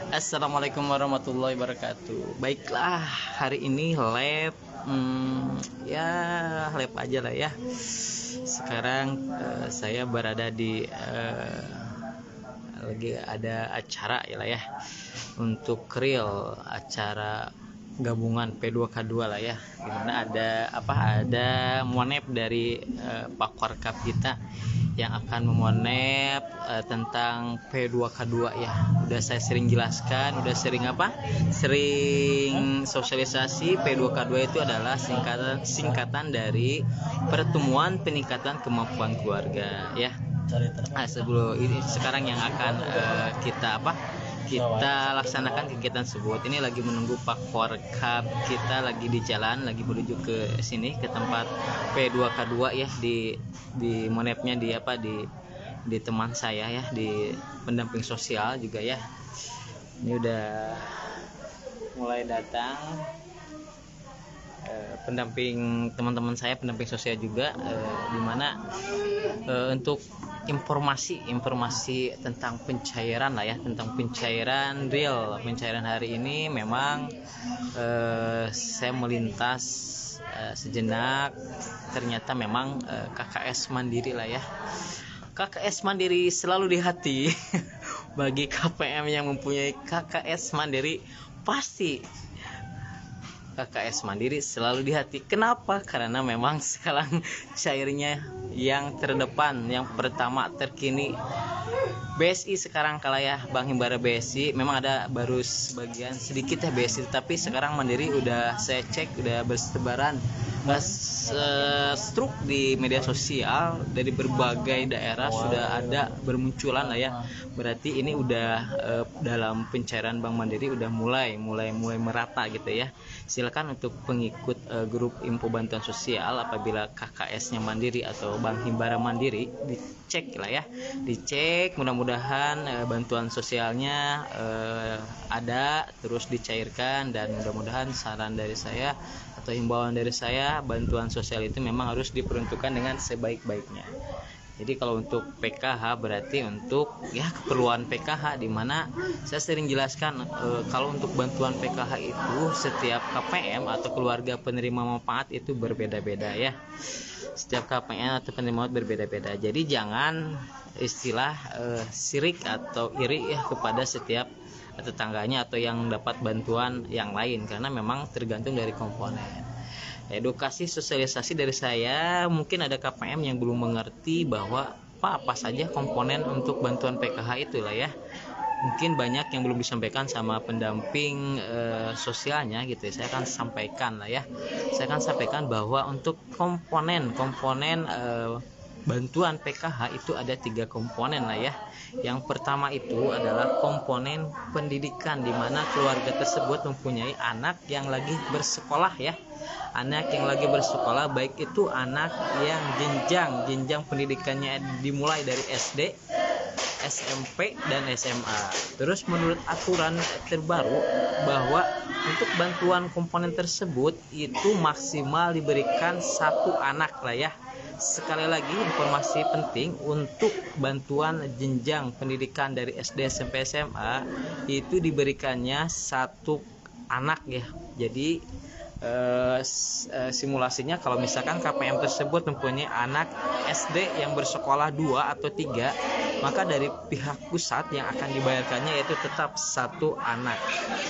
Assalamualaikum warahmatullahi wabarakatuh. Baiklah, hari ini lab, ya lab aja lah ya. Sekarang saya berada di lagi ada acara ya lah ya, untuk real acara gabungan P2K2 lah ya, dimana ada monep dari Pakar Cup kita yang akan memonep tentang P2K2 ya. Udah saya sering jelaskan, udah sering sosialisasi. P2K2 itu adalah singkatan dari Pertemuan Peningkatan Kemampuan Keluarga ya. Sebelum ini sekarang yang akan kita laksanakan kegiatan tersebut. Ini lagi menunggu Pak Forkap, kita lagi di jalan, lagi menuju ke sini, ke tempat P2K2 ya, di monepnya di teman saya ya, di pendamping sosial juga ya. Ini udah mulai datang pendamping teman-teman saya, pendamping sosial juga, dimana untuk informasi tentang pencairan lah ya, tentang pencairan hari ini. Memang saya melintas sejenak, ternyata memang KKS Mandiri lah ya. KKS Mandiri selalu di hati. Bagi KPM yang mempunyai KKS Mandiri, pasti KKS Mandiri selalu di hati. Kenapa? Karena memang sekarang cairnya yang terdepan, yang pertama terkini BSI sekarang kalah ya, Bank Himbara BSI. Memang ada baru sebagian sedikit ya BSI, tapi sekarang Mandiri udah saya cek udah bersebaran struk di media sosial dari berbagai daerah, sudah ada bermunculan lah ya. Berarti ini udah dalam pencairan Bank Mandiri udah mulai merata gitu ya. Silakan untuk pengikut grup info bantuan sosial, apabila KKS-nya Mandiri atau Bank Himbara Mandiri, dicek lah ya, dicek, mudah-mudahan bantuan sosialnya ada terus dicairkan, dan mudah-mudahan saran dari saya atau himbauan dari saya, bantuan sosial itu memang harus diperuntukkan dengan sebaik-baiknya. Jadi kalau untuk PKH berarti untuk ya keperluan PKH, di mana saya sering jelaskan kalau untuk bantuan PKH itu setiap KPM atau keluarga penerima manfaat itu berbeda-beda ya. Setiap KPM atau penerima manfaat berbeda-beda. Jadi jangan istilah sirik atau iri ya kepada setiap tetangganya atau yang dapat bantuan yang lain, karena memang tergantung dari komponen. Edukasi sosialisasi dari saya, mungkin ada KPM yang belum mengerti bahwa apa saja komponen untuk bantuan PKH itulah ya. Mungkin banyak yang belum disampaikan sama pendamping sosialnya gitu ya. Saya akan sampaikan lah ya. Saya akan sampaikan bahwa untuk komponen bantuan PKH itu ada 3 komponen lah ya. Yang pertama itu adalah komponen pendidikan, di mana keluarga tersebut mempunyai anak yang lagi bersekolah ya. Anak yang lagi bersekolah, baik itu anak yang jenjang pendidikannya dimulai dari SD, SMP, dan SMA. Terus menurut aturan terbaru bahwa untuk bantuan komponen tersebut itu maksimal diberikan 1 anak lah ya. Sekali lagi informasi penting, untuk bantuan jenjang pendidikan dari SD, SMP, SMA itu diberikannya 1 anak ya. Jadi simulasinya kalau misalkan KPM tersebut mempunyai anak SD yang bersekolah 2 atau 3, maka dari pihak pusat yang akan dibayarkannya yaitu tetap 1 anak.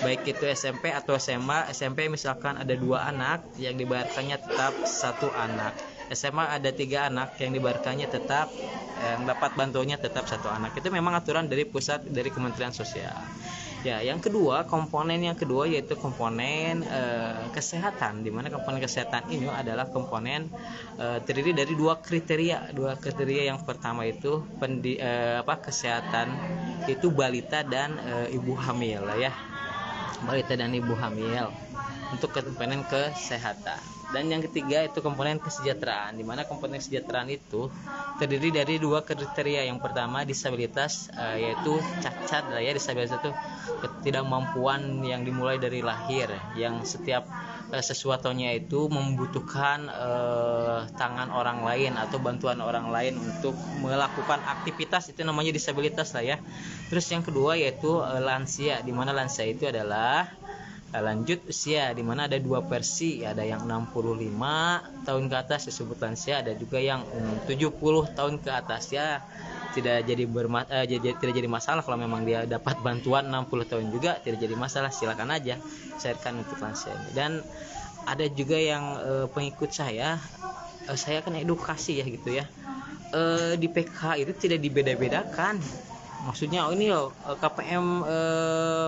Baik itu SMP atau SMA. SMP misalkan ada 2 anak, yang dibayarkannya tetap 1 anak. SMA ada 3 anak, yang dibayarkannya tetap dapat bantuannya tetap 1 anak. Itu memang aturan dari pusat, dari Kementerian Sosial. Ya, yang kedua, komponen yang kedua yaitu komponen kesehatan, di mana komponen kesehatan ini adalah komponen terdiri dari 2 kriteria. Yang pertama itu kesehatan itu balita dan ibu hamil lah ya. Balita dan ibu hamil untuk komponen kesehatan. Dan yang ketiga itu komponen kesejahteraan, di mana komponen kesejahteraan itu terdiri dari 2 kriteria. Yang pertama disabilitas, yaitu cacat ya. Disabilitas itu ketidakmampuan yang dimulai dari lahir, yang setiap sesuatunya itu membutuhkan tangan orang lain atau bantuan orang lain untuk melakukan aktivitas, itu namanya disabilitas lah ya. Terus yang kedua yaitu lansia, di mana lansia itu adalah lanjut usia, di mana ada dua versi, ada yang 65 tahun ke atas disebut lansia, ada juga yang 70 tahun ke atas ya. Tidak jadi masalah kalau memang dia dapat bantuan 60 tahun juga, tidak jadi masalah, silakan aja cairkan untuk lansia ini. Dan ada juga yang pengikut saya kan edukasi ya gitu ya, di PK itu tidak dibeda-bedakan. Maksudnya ini loh, KPM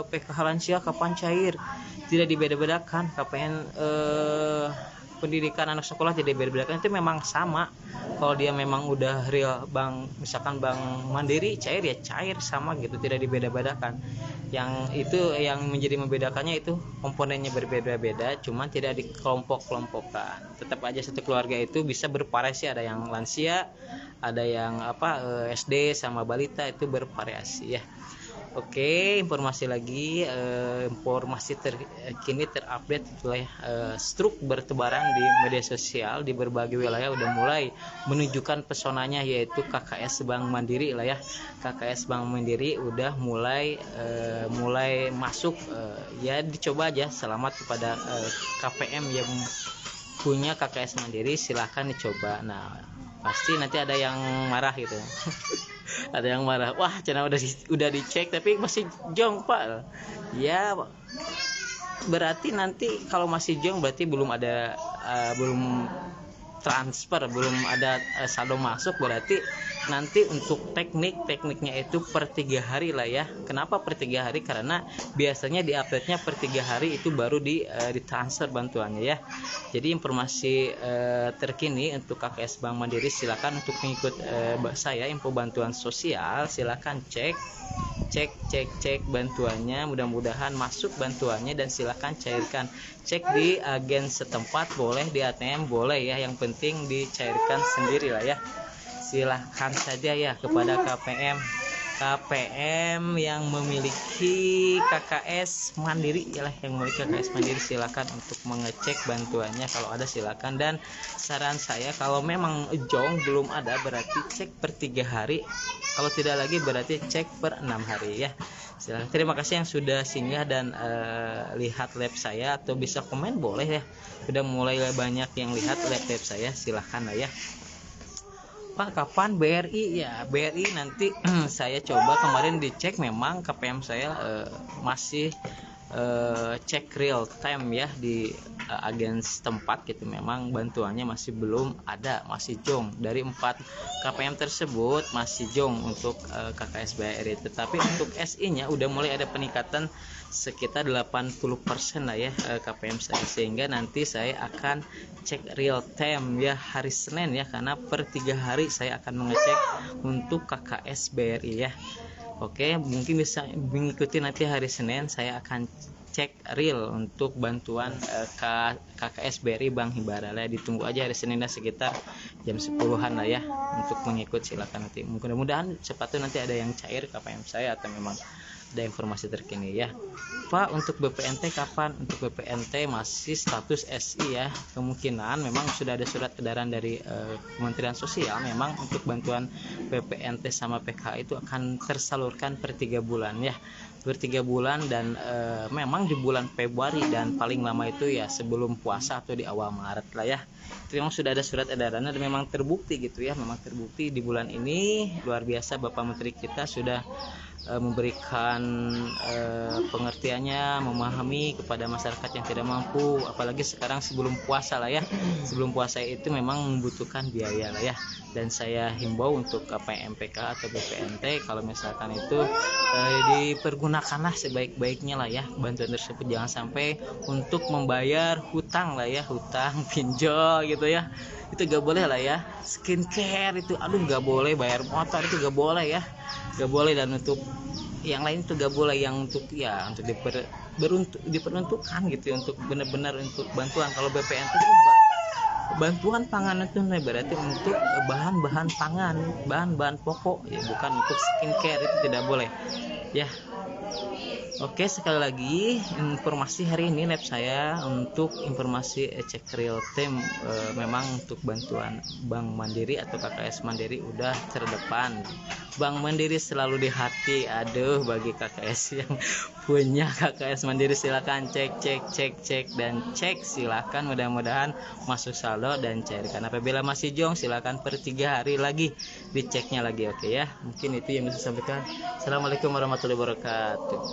PKH lansia kapan cair, tidak dibeda-bedakan. KPN pendidikan anak sekolah tidak dibeda-bedakan, itu memang sama. Kalau dia memang udah real bank, misalkan Bank Mandiri cair ya cair sama gitu, tidak dibeda-bedakan. Yang itu yang menjadi membedakannya itu komponennya berbeda-beda, cuman tidak dikelompok-kelompokkan. Tetap aja satu keluarga itu bisa bervariasi, ada yang lansia, ada yang SD sama balita, itu bervariasi ya. Oke, informasi lagi, informasi terkini terupdate itulah ya, struk bertebaran di media sosial di berbagai wilayah udah mulai menunjukkan pesonanya, yaitu KKS Bank Mandiri lah ya. KKS Bank Mandiri udah mulai masuk, ya dicoba aja. Selamat kepada KPM yang punya KKS Mandiri, silahkan dicoba. Nah, pasti nanti ada yang marah gitu. Ada yang marah, wah channel udah dicek tapi masih jong pak. Ya berarti nanti kalau masih jong berarti belum ada belum transfer, belum ada saldo masuk. Berarti nanti untuk tekniknya itu per 3 hari lah ya. Kenapa per 3 hari? Karena biasanya di update-nya per 3 hari itu baru ditransfer bantuannya ya. Jadi informasi terkini untuk KKS Bank Mandiri, silakan untuk mengikut saya info bantuan sosial, silakan cek bantuannya, mudah-mudahan masuk bantuannya dan silakan cairkan. Cek di agen setempat boleh, di ATM boleh ya, yang penting dicairkan sendiri lah ya. Silahkan saja ya kepada KPM yang memiliki KKS Mandiri ya, yang memiliki KKS Mandiri, silakan untuk mengecek bantuannya kalau ada, silakan. Dan saran saya kalau memang jong belum ada berarti cek per 3 hari, kalau tidak lagi berarti cek per 6 hari ya. Silakan. Terima kasih yang sudah singgah dan lihat live saya, atau bisa komen boleh ya. Sudah mulai banyak yang lihat live saya, silahkan lah ya. Pak, kapan BRI? Ya BRI nanti saya coba, kemarin dicek memang KPM saya masih cek real time ya di agen setempat gitu, memang bantuannya masih belum ada, masih jong. Dari 4 KPM tersebut masih jong untuk KKS BRI, tetapi untuk SI nya udah mulai ada peningkatan sekitar 80% lah ya KPM saya, sehingga nanti saya akan cek real time ya hari Senin ya, karena per 3 hari saya akan mengecek untuk KKS BRI ya. Oke, mungkin bisa mengikuti nanti hari Senin saya akan cek real untuk bantuan KKS BRI Bank Himbara lah. Ditunggu aja hari Senin sekitar jam 10-an lah ya untuk mengikut, silakan nanti. Mudah-mudahan sepatu nanti ada yang cair KPM saya, atau memang ada informasi terkini ya. Pak, untuk BPNT kapan? Untuk BPNT masih status SI ya. Kemungkinan memang sudah ada surat edaran dari Kementerian Sosial, memang untuk bantuan BPNT sama PK itu akan tersalurkan per 3 bulan ya. Per 3 bulan, dan memang di bulan Februari, dan paling lama itu ya sebelum puasa atau di awal Maret lah ya. Itu memang sudah ada surat edarannya dan memang terbukti gitu ya, memang terbukti di bulan ini. Luar biasa, Bapak Menteri kita sudah memberikan pengertiannya, memahami kepada masyarakat yang tidak mampu, apalagi sekarang sebelum puasa lah ya. Sebelum puasa itu memang membutuhkan biaya lah ya, dan saya himbau untuk KPMPK atau BPNT kalau misalkan itu dipergunakanlah sebaik-baiknya lah ya bantuan tersebut, jangan sampai untuk membayar hutang lah ya, hutang pinjol gitu ya, itu gak boleh lah ya. Skincare itu aduh gak boleh, bayar motor itu gak boleh ya, gak boleh. Dan untuk yang lain itu gak boleh, yang untuk ya untuk diperuntukkan gitu ya, untuk benar-benar untuk bantuan. Kalau BPNT itu bantuan pangan itu berarti untuk bahan-bahan pangan, bahan-bahan pokok ya, bukan untuk skincare, itu tidak boleh ya. Oke, sekali lagi informasi hari ini lab saya untuk informasi cek real time, memang untuk bantuan Bank Mandiri atau KKS Mandiri udah terdepan. Bank Mandiri selalu di hati. Aduh, bagi KKS yang punya KKS Mandiri silakan cek dan cek, silakan, mudah-mudahan masuk saldo dan cairkan. Apabila masih jong silakan per 3 hari lagi diceknya lagi. Oke ya, mungkin itu yang bisa saya sampaikan. Assalamualaikum warahmatullahi wabarakatuh.